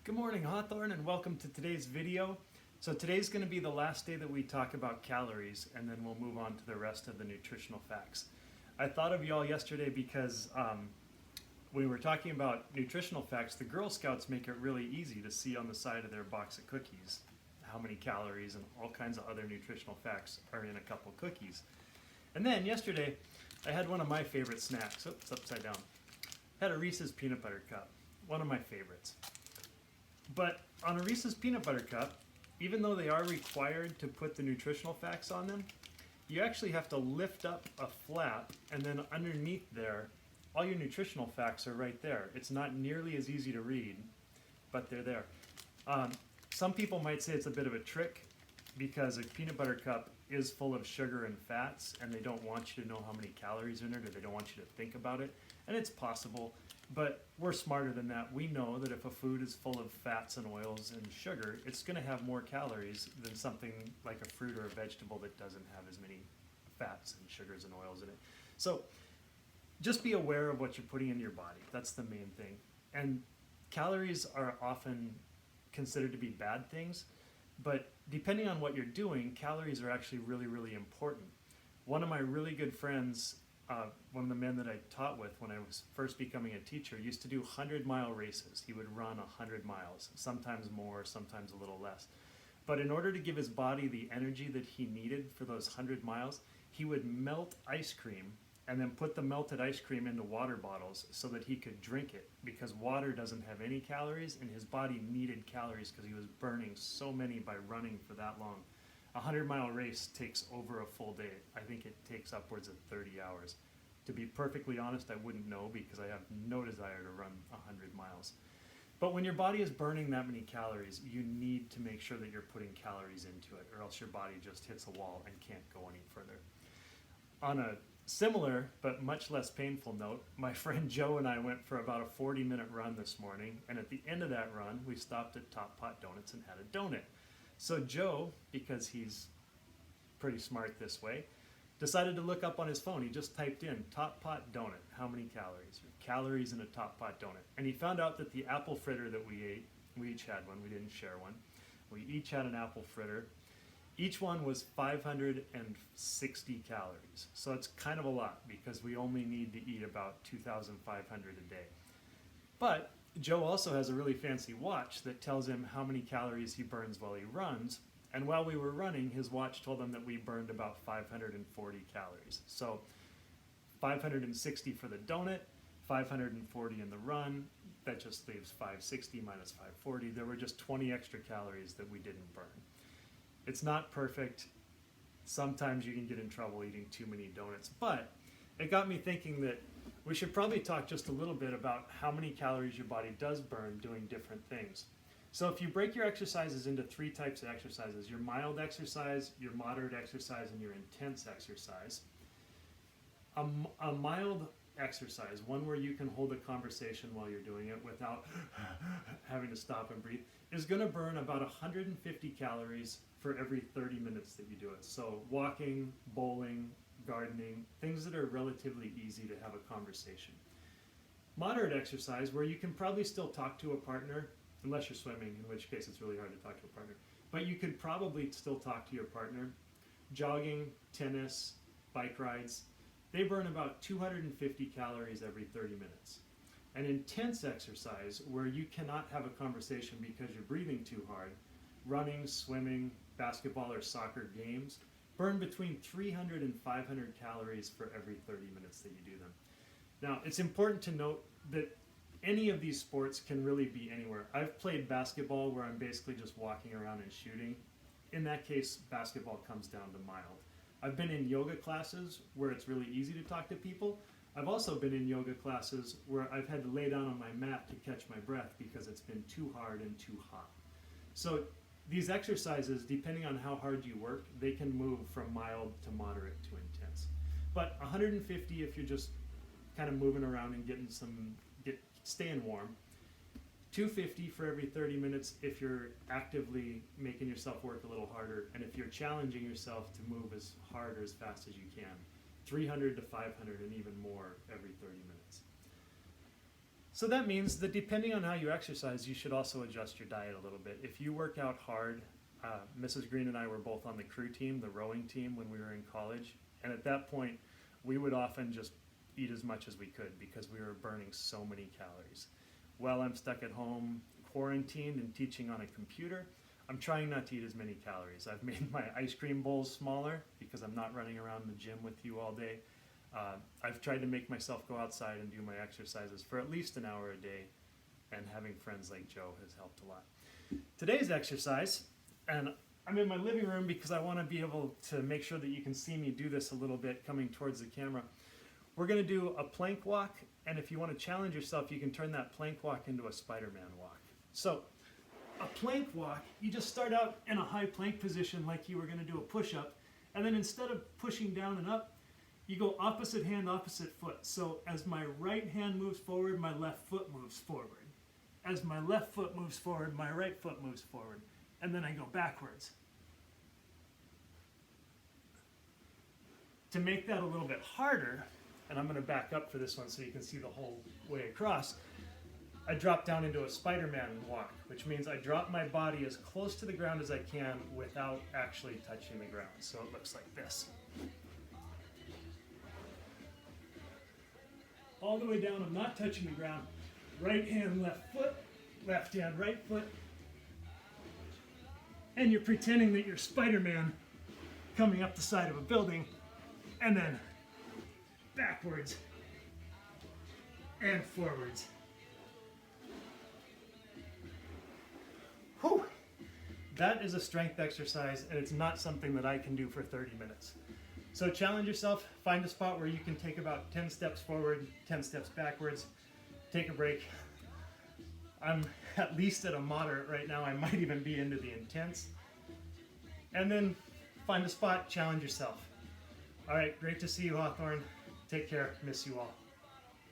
Good morning, Hawthorne, and welcome to today's video. So today's going to be the last day that we talk about calories, and then we'll move on to the rest of the nutritional facts. I thought of you all yesterday because when we were talking about nutritional facts, the Girl Scouts make it really easy to see on the side of their box of cookies how many calories and all kinds of other nutritional facts are in a couple cookies. And then yesterday, I had one of my favorite snacks. Oops, upside down. I had a Reese's Peanut Butter Cup, one of my favorites. But on a Reese's Peanut Butter Cup, even though they are required to put the nutritional facts on them, you actually have to lift up a flap, and then underneath there, all your nutritional facts are right there. It's not nearly as easy to read, but they're there. Some people might say it's a bit of a trick because a peanut butter cup is full of sugar and fats, and they don't want you to know how many calories are in it, or they don't want you to think about it. And it's possible, but we're smarter than that. We know that if a food is full of fats and oils and sugar, it's going to have more calories than something like a fruit or a vegetable that doesn't have as many fats and sugars and oils in it. So just be aware of what you're putting into your body. That's the main thing. And calories are often considered to be bad things, but depending on what you're doing, calories are actually really, really important. One of my really good friends, one of the men that I taught with when I was first becoming a teacher, used to do 100-mile races. He would run 100 miles, sometimes more, sometimes a little less. But in order to give his body the energy that he needed for those 100 miles, he would melt ice cream and then put the melted ice cream into water bottles so that he could drink it, because water doesn't have any calories and his body needed calories because he was burning so many by running for that long. A 100-mile race takes over a full day. I think it takes upwards of 30 hours. To be perfectly honest, I wouldn't know because I have no desire to run 100 miles. But when your body is burning that many calories, you need to make sure that you're putting calories into it, or else your body just hits a wall and can't go any further. On a similar but much less painful note, my friend Joe and I went for about a 40-minute run this morning, and at the end of that run, we stopped at Top Pot Donuts and had a donut. So Joe, because he's pretty smart this way, decided to look up on his phone. He just typed in Top Pot Donut, how many calories? Or calories in a Top Pot Donut. And he found out that the apple fritter that we ate, we each had one, we didn't share one. We each had an apple fritter. Each one was 560 calories. So it's kind of a lot because we only need to eat about 2,500 a day. But Joe also has a really fancy watch that tells him how many calories he burns while he runs. And while we were running, his watch told him that we burned about 540 calories. So 560 for the donut, 540 in the run. That just leaves 560 minus 540. There were just 20 extra calories that we didn't burn. It's not perfect. Sometimes you can get in trouble eating too many donuts. But it got me thinking that we should probably talk just a little bit about how many calories your body does burn doing different things. So if you break your exercises into three types of exercises, your mild exercise, your moderate exercise, and your intense exercise, a mild exercise, one where you can hold a conversation while you're doing it without having to stop and breathe, is going to burn about 150 calories for every 30 minutes that you do it. So walking, bowling, gardening, things that are relatively easy to have a conversation. Moderate exercise, where you can probably still talk to a partner, unless you're swimming, in which case it's really hard to talk to a partner. But you could probably still talk to your partner. Jogging, tennis, bike rides, they burn about 250 calories every 30 minutes. An intense exercise, where you cannot have a conversation because you're breathing too hard, running, swimming, basketball or soccer games, burn between 300 and 500 calories for every 30 minutes that you do them. Now, it's important to note that any of these sports can really be anywhere. I've played basketball where I'm basically just walking around and shooting. In that case, basketball comes down to mild. I've been in yoga classes where it's really easy to talk to people. I've also been in yoga classes where I've had to lay down on my mat to catch my breath because it's been too hard and too hot. So these exercises, depending on how hard you work, they can move from mild to moderate to intense. But 150 if you're just kind of moving around and staying warm. 250 for every 30 minutes if you're actively making yourself work a little harder, and if you're challenging yourself to move as hard or as fast as you can. 300 to 500 and even more every 30 minutes. So that means that depending on how you exercise, you should also adjust your diet a little bit. If you work out hard, Mrs. Green and I were both on the crew team, the rowing team, when we were in college. And at that point, we would often just eat as much as we could because we were burning so many calories. While I'm stuck at home, quarantined and teaching on a computer, I'm trying not to eat as many calories. I've made my ice cream bowls smaller because I'm not running around the gym with you all day. I've tried to make myself go outside and do my exercises for at least an hour a day, and having friends like Joe has helped a lot. Today's exercise, and I'm in my living room because I want to be able to make sure that you can see me do this a little bit coming towards the camera. We're going to do a plank walk, and if you want to challenge yourself, you can turn that plank walk into a Spider-Man walk. So, a plank walk, you just start out in a high plank position like you were going to do a push-up, and then instead of pushing down and up, you go opposite hand, opposite foot. So as my right hand moves forward, my left foot moves forward. As my left foot moves forward, my right foot moves forward. And then I go backwards. To make that a little bit harder, and I'm going to back up for this one so you can see the whole way across, I drop down into a Spider-Man walk, which means I drop my body as close to the ground as I can without actually touching the ground. So it looks like this. All the way down, I'm not touching the ground. Right hand, left foot, left hand, right foot. And you're pretending that you're Spider-Man coming up the side of a building, and then backwards and forwards. Whew. That is a strength exercise, and it's not something that I can do for 30 minutes. So challenge yourself, find a spot where you can take about 10 steps forward, 10 steps backwards, take a break. I'm at least at a moderate right now, I might even be into the intense. And then find a spot, challenge yourself. All right, great to see you, Hawthorne. Take care, miss you all.